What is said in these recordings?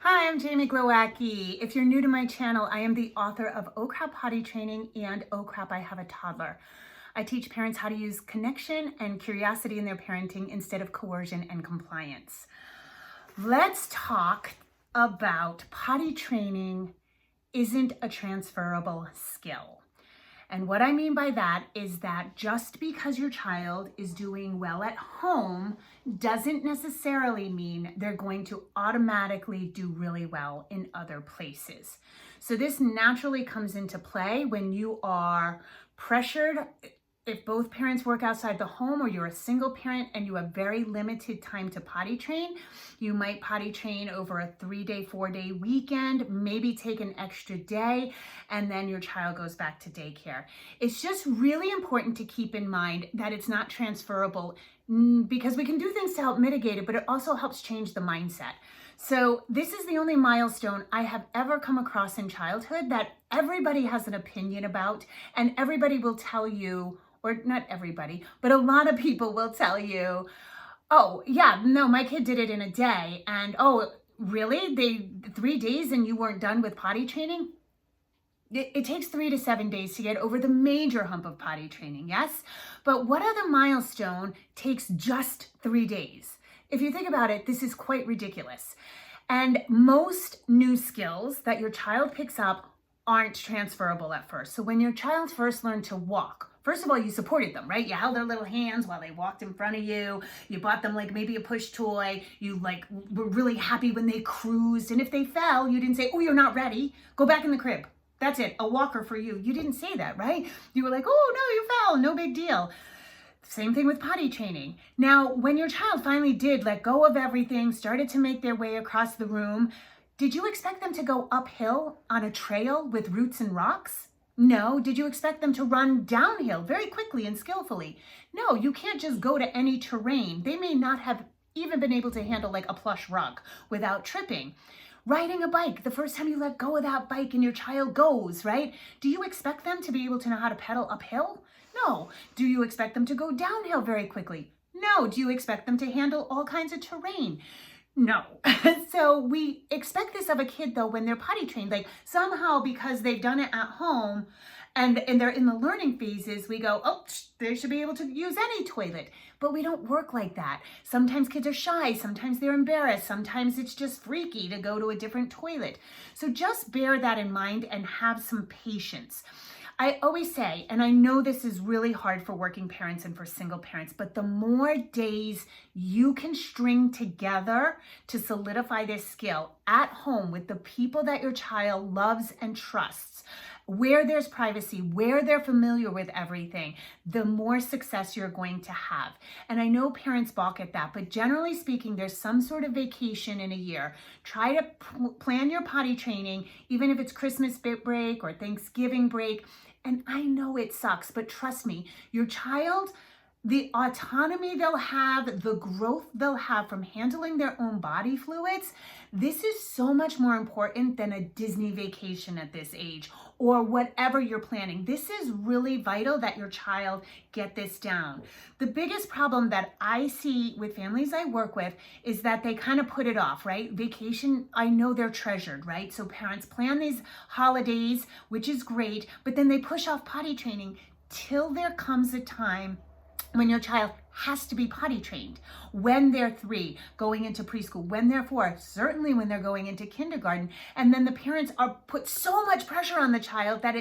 Hi, I'm Jamie Glowacki. If you're new to my channel, I am the author of Oh Crap Potty Training and Oh Crap I Have a Toddler. I teach parents how to use connection and curiosity in their parenting instead of coercion and compliance. Let's talk about potty training isn't a transferable skill. And what I mean by that is that just because your child is doing well at home doesn't necessarily mean they're going to automatically do really well in other places. So this naturally comes into play when you are pressured. If both parents work outside the home or you're a single parent and you have very limited time to potty train, you might potty train over a 3-day, 4-day weekend, maybe take an extra day, and then your child goes back to daycare. It's just really important to keep in mind that it's not transferable because we can do things to help mitigate it, but it also helps change the mindset. So this is the only milestone I have ever come across in childhood that everybody has an opinion about, and everybody will tell you, or not everybody, but a lot of people will tell you, oh yeah, no, my kid did it in a day. And oh, really? 3 days and you weren't done with potty training? It takes 3 to 7 days to get over the major hump of potty training, yes? But what other milestone takes just 3 days? If you think about it, this is quite ridiculous. And most new skills that your child picks up aren't transferable at first. So when your child first learned to walk, first of all, you supported them, right? You held their little hands while they walked in front of you. You bought them like maybe a push toy. You were really happy when they cruised. And if they fell, you didn't say, oh, you're not ready. Go back in the crib. That's it, a walker for you. You didn't say that, right? You were like, oh, no, you fell, no big deal. Same thing with potty training. Now, when your child finally did let go of everything, started to make their way across the room, did you expect them to go uphill on a trail with roots and rocks? No. Did you expect them to run downhill very quickly and skillfully? No, you can't just go to any terrain. They may not have even been able to handle like a plush rug without tripping. Riding a bike, the first time you let go of that bike and your child goes, right? Do you expect them to be able to know how to pedal uphill? No. Do you expect them to go downhill very quickly? No. Do you expect them to handle all kinds of terrain? No. So we expect this of a kid though when they're potty trained, like somehow because they've done it at home and they're in the learning phases, we go, oh, they should be able to use any toilet. But we don't work like that. Sometimes kids are shy, sometimes they're embarrassed, sometimes it's just freaky to go to a different toilet. So just bear that in mind and have some patience. I always say, and I know this is really hard for working parents and for single parents, but the more days you can string together to solidify this skill at home with the people that your child loves and trusts, where there's privacy, where they're familiar with everything, the more success you're going to have. And I know parents balk at that, but generally speaking, there's some sort of vacation in a year. Try to plan your potty training, even if it's Christmas break or Thanksgiving break. And I know it sucks, but trust me, your child, the autonomy they'll have, the growth they'll have from handling their own body fluids, this is so much more important than a Disney vacation at this age or whatever you're planning. This is really vital that your child get this down. The biggest problem that I see with families I work with is that they kind of put it off, right? Vacation, I know they're treasured, right? So parents plan these holidays, which is great, but then they push off potty training till there comes a time when your child has to be potty trained, when they're 3, going into preschool, when they're 4, certainly when they're going into kindergarten. And then the parents are put so much pressure on the child that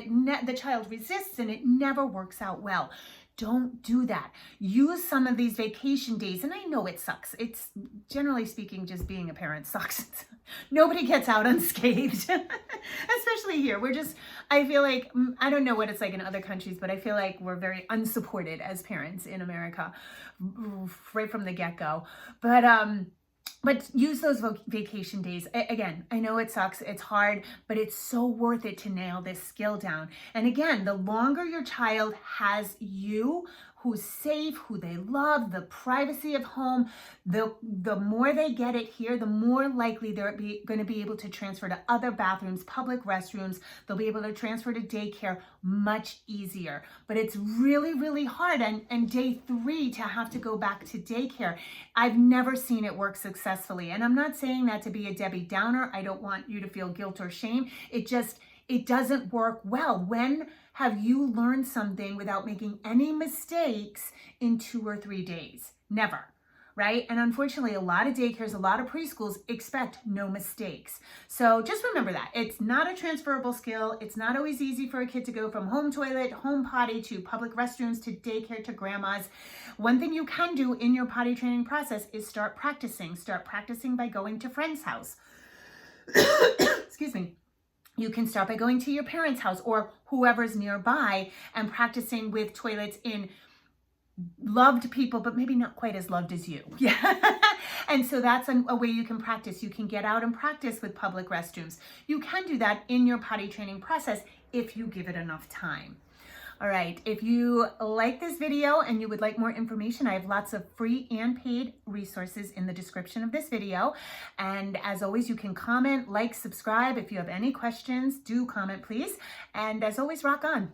the child resists and it never works out well. Don't do that. Use some of these vacation days. And I know it sucks. It's generally speaking, just being a parent sucks. Nobody gets out unscathed, especially here. I feel like, I don't know what it's like in other countries, but I feel like we're very unsupported as parents in America right from the get-go. But use those vacation days. Again, I know it sucks, it's hard, but it's so worth it to nail this skill down. And again, the longer your child has you, who's safe, who they love, the privacy of home, the more they get it here, the more likely they're going to be able to transfer to other bathrooms, public restrooms. They'll be able to transfer to daycare much easier. But it's really, really hard. And day 3 to have to go back to daycare, I've never seen it work successfully. And I'm not saying that to be a Debbie Downer. I don't want you to feel guilt or shame. It doesn't work well. When have you learned something without making any mistakes in 2 or 3 days? Never, right? And unfortunately, a lot of daycares, a lot of preschools expect no mistakes. So just remember that. It's not a transferable skill. It's not always easy for a kid to go from home toilet, home potty, to public restrooms, to daycare, to grandma's. One thing you can do in your potty training process is start practicing. Start practicing by going to friend's house. Excuse me. You can start by going to your parents' house or whoever's nearby and practicing with toilets in loved people, but maybe not quite as loved as you. Yeah. And so that's a way you can practice. You can get out and practice with public restrooms. You can do that in your potty training process if you give it enough time. All right, if you like this video and you would like more information, I have lots of free and paid resources in the description of this video. And as always, you can comment, like, subscribe. If you have any questions, do comment, please. And as always, rock on.